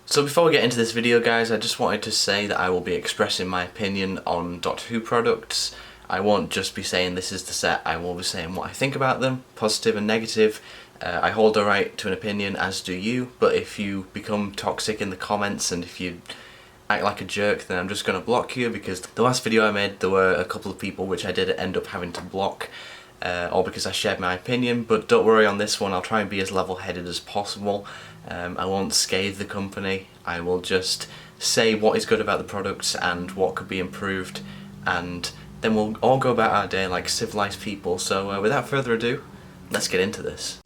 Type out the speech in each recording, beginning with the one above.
So before we get into this video, guys, I just wanted to say that I will be expressing my opinion on Doctor Who products. I won't just be saying this is the set, I will be saying what I think about them, positive and negative. I hold the right to an opinion, as do you, but if you become toxic in the comments and if you act like a jerk, then I'm just going to block you, because the last video I made there were a couple of people which I did end up having to block, all because I shared my opinion. But don't worry, on this one I'll try and be as level-headed as possible. I won't scathe the company, I will just say what is good about the products and what could be improved, and then we'll all go about our day like civilised people. So without further ado, let's get into this.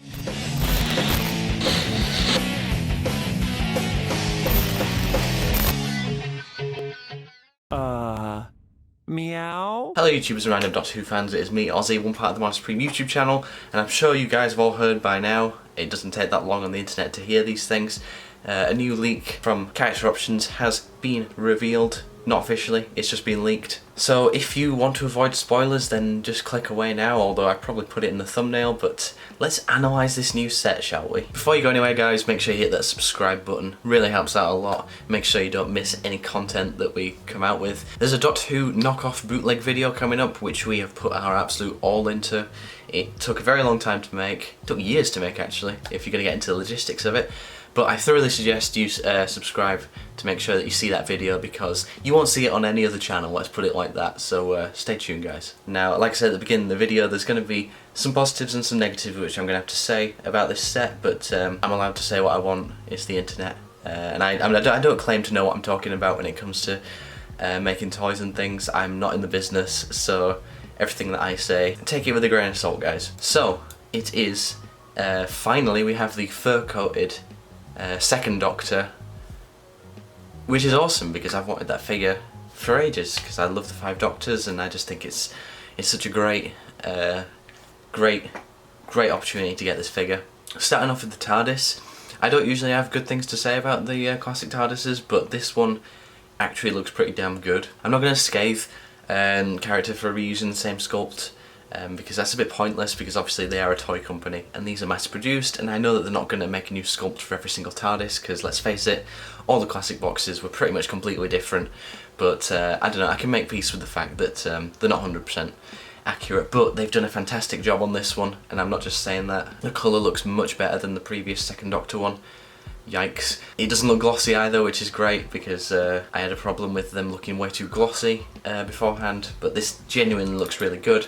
Meow? Hello YouTubers and random Doctor Who fans, it is me, Ozzy, one part of the Monster Supreme YouTube channel, and I'm sure you guys have all heard by now, it doesn't take that long on the internet to hear these things. A new leak from Character Options has been revealed. Not officially, it's just been leaked. So if you want to avoid spoilers, then just click away now, although I probably put it in the thumbnail, but let's analyse this new set, shall we? Before you go anywhere, guys, make sure you hit that subscribe button, really helps out a lot. Make sure you don't miss any content that we come out with. There's a Doctor Who knockoff bootleg video coming up, which we have put our absolute all into. It took a very long time to make, it took years to make actually, if you're going to get into the logistics of it. But I thoroughly suggest you subscribe to make sure that you see that video, because you won't see it on any other channel, let's put it like that. So stay tuned, guys. Now, like I said at the beginning of the video, there's going to be some positives and some negatives which I'm going to have to say about this set, but I'm allowed to say what I want. It's the internet. And I don't claim to know what I'm talking about when it comes to making toys and things. I'm not in the business, so everything that I say, take it with a grain of salt, guys. So, it is, finally we have the fur-coated second Doctor, which is awesome because I've wanted that figure for ages, because I love the 5 Doctors and I just think it's such a great opportunity to get this figure. Starting off with the Tardis, I don't usually have good things to say about the classic Tardises, but this one actually looks pretty damn good. I'm not going to scathe character for reusing the same sculpt, because that's a bit pointless, because obviously they are a toy company and these are mass produced, and I know that they're not going to make a new sculpt for every single TARDIS, because let's face it, all the classic boxes were pretty much completely different. But I don't know, I can make peace with the fact that they're not 100% accurate, but they've done a fantastic job on this one, and I'm not just saying that. The colour looks much better than the previous second Doctor one. Yikes. It doesn't look glossy either, which is great, because I had a problem with them looking way too glossy beforehand, but this genuinely looks really good.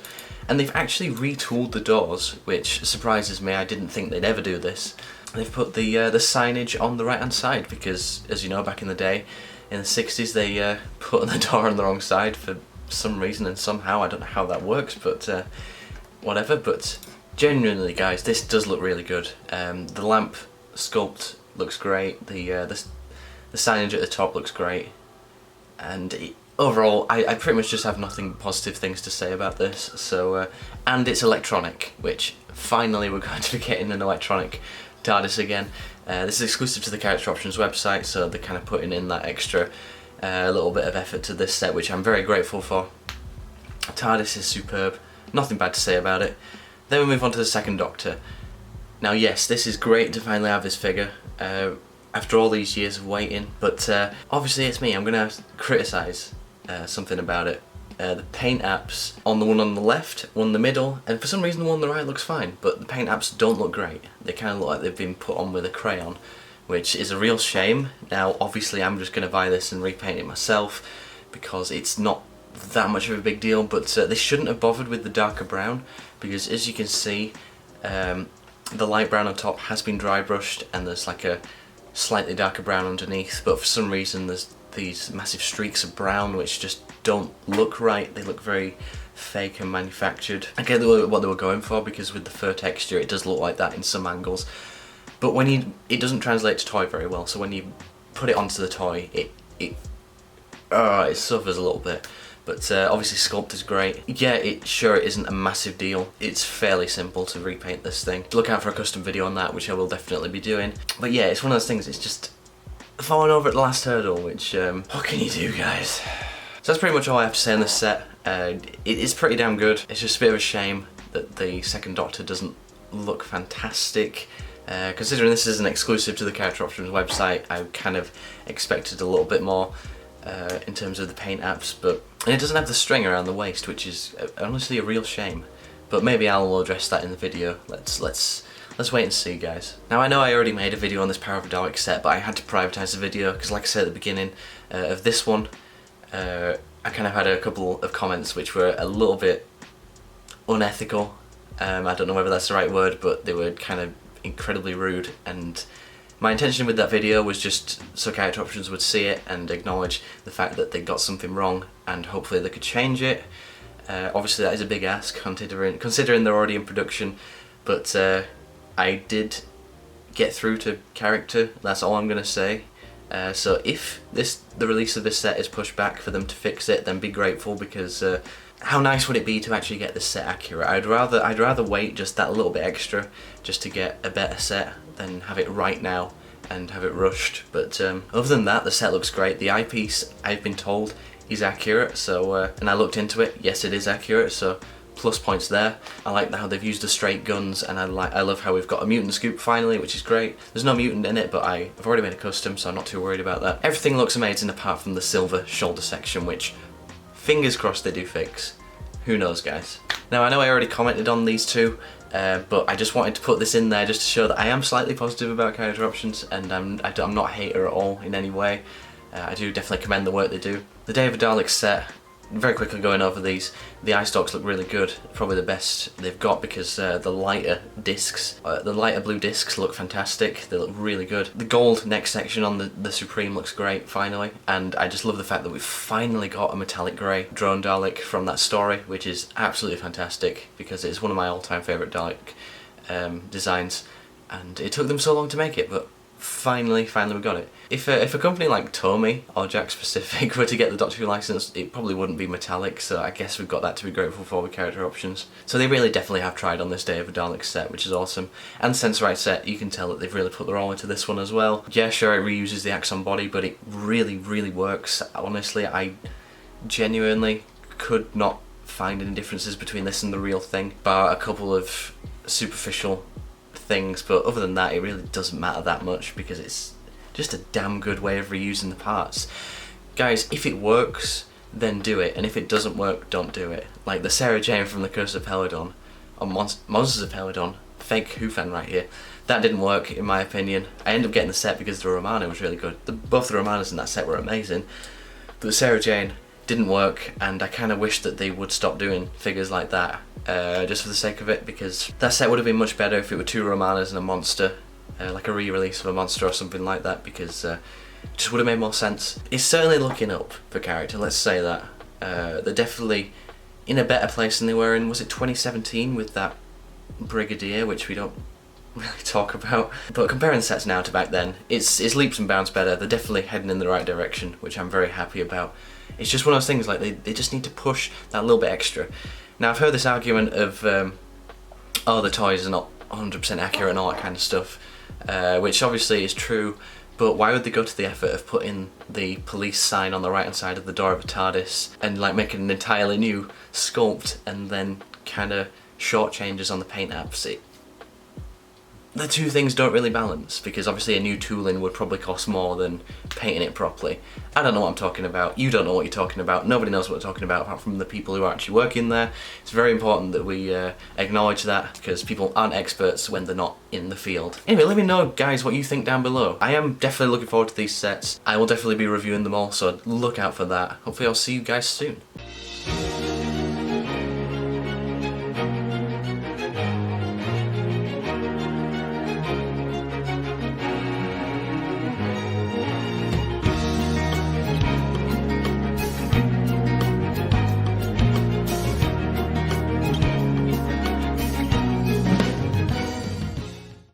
And they've actually retooled the doors, which surprises me. I didn't think they'd ever do this. They've put the signage on the right hand side, because as you know, back in the day, in the 60s, they put the door on the wrong side for some reason and somehow. I don't know how that works, but whatever. But genuinely, guys, this does look really good. The lamp sculpt looks great. The signage at the top looks great, and overall, I pretty much just have nothing positive things to say about this. So, and it's electronic, which finally we're going to be getting an electronic TARDIS again. This is exclusive to the Character Options website, so they're kind of putting in that extra little bit of effort to this set, which I'm very grateful for. TARDIS is superb, nothing bad to say about it. Then we move on to the second Doctor. Now yes, this is great to finally have this figure after all these years of waiting, but obviously it's me, I'm going to criticise something about it. The paint apps on the one on the left, one in the middle, and for some reason the one on the right looks fine, but the paint apps don't look great. They kind of look like they've been put on with a crayon, which is a real shame. Now obviously I'm just going to buy this and repaint it myself, because it's not that much of a big deal, but they shouldn't have bothered with the darker brown, because as you can see, the light brown on top has been dry brushed and there's like a slightly darker brown underneath, but for some reason there's these massive streaks of brown which just don't look right. They look very fake and manufactured. I get what they were going for, because with the fur texture it does look like that in some angles, but when it doesn't translate to toy very well, so when you put it onto the toy it suffers a little bit. But obviously sculpt is great. Yeah, it isn't a massive deal. It's fairly simple to repaint this thing. Look out for a custom video on that, which I will definitely be doing. But yeah, it's one of those things, it's just falling over at the last hurdle, which, what can you do, guys? So that's pretty much all I have to say on this set. It is pretty damn good. It's just a bit of a shame that the second Doctor doesn't look fantastic. Considering this is an exclusive to the Character Options website, I kind of expected a little bit more in terms of the paint apps, and it doesn't have the string around the waist, which is honestly a real shame. But maybe I'll address that in the video. Let's wait and see, guys. Now I know I already made a video on this Power of a Dalek set, but I had to prioritise the video because, like I said at the beginning of this one, I kind of had a couple of comments which were a little bit unethical. I don't know whether that's the right word, but they were kind of incredibly rude, and my intention with that video was just so Character Options would see it and acknowledge the fact that they got something wrong and hopefully they could change it. Obviously that is a big ask considering they're already in production, but I did get through to character, that's all I'm going to say. So if the release of this set is pushed back for them to fix it, then be grateful, because how nice would it be to actually get this set accurate? I'd rather wait just that little bit extra just to get a better set than have it right now and have it rushed. But other than that, the set looks great. The eyepiece, I've been told, is accurate, so and I looked into it. Yes, it is accurate, so plus points there. I like how they've used the straight guns, and I love how we've got a mutant scoop finally, which is great. There's no mutant in it, but I've already made a custom, so I'm not too worried about that. Everything looks amazing apart from the silver shoulder section, which fingers crossed they do fix. Who knows, guys? Now I know I already commented on these two, but I just wanted to put this in there just to show that I am slightly positive about Character Options, and I'm not a hater at all in any way. I do definitely commend the work they do. The Day of a Dalek set, very quickly going over these, the eye stalks look really good, probably the best they've got, because the lighter discs, the lighter blue discs look fantastic, they look really good. The gold neck section on the Supreme looks great, finally, and I just love the fact that we've finally got a metallic grey drone Dalek from that story, which is absolutely fantastic, because it's one of my all-time favourite Dalek designs, and it took them so long to make it, but finally we got it. If a company like Tomy or Jakks Pacific were to get the Doctor Who license, it probably wouldn't be metallic, so I guess we've got that to be grateful for with Character Options. So they really definitely have tried on this Day of a Dalek set, which is awesome. And Sensorite set, you can tell that they've really put their all into this one as well. Yeah, sure, it reuses the Axon body, but it really works. Honestly, I genuinely could not find any differences between this and the real thing, bar a couple of superficial things, but other than that it really doesn't matter that much, because it's just a damn good way of reusing the parts. Guys, if it works, then do it, and if it doesn't work, don't do it. Like the Sarah Jane from The Curse of Peladon, or Monsters of Peladon, fake Who fan right here, that didn't work in my opinion. I ended up getting the set because the Romana was really good. Both the Romanas in that set were amazing, but the Sarah Jane didn't work, and I kind of wish that they would stop doing figures like that, just for the sake of it, because that set would have been much better if it were two Romanas and a monster, like a re-release of a monster or something like that, because it just would have made more sense. It's certainly looking up for character, let's say that. They're definitely in a better place than they were in, was it 2017 with that Brigadier, which we don't really talk about. But comparing sets now to back then, it's leaps and bounds better. They're definitely heading in the right direction, which I'm very happy about. It's just one of those things, like they just need to push that little bit extra. Now I've heard this argument of, oh, the toys are not 100% accurate and all that kind of stuff, which obviously is true, but why would they go to the effort of putting the police sign on the right hand side of the door of a TARDIS and like making an entirely new sculpt and then kind of short changes on the paint apps? The two things don't really balance, because obviously a new tooling would probably cost more than painting it properly. I don't know what I'm talking about, you don't know what you're talking about, nobody knows what we're talking about apart from the people who are actually working there. It's very important that we acknowledge that, because people aren't experts when they're not in the field. Anyway, let me know, guys, what you think down below. I am definitely looking forward to these sets. I will definitely be reviewing them all, so look out for that. Hopefully I'll see you guys soon.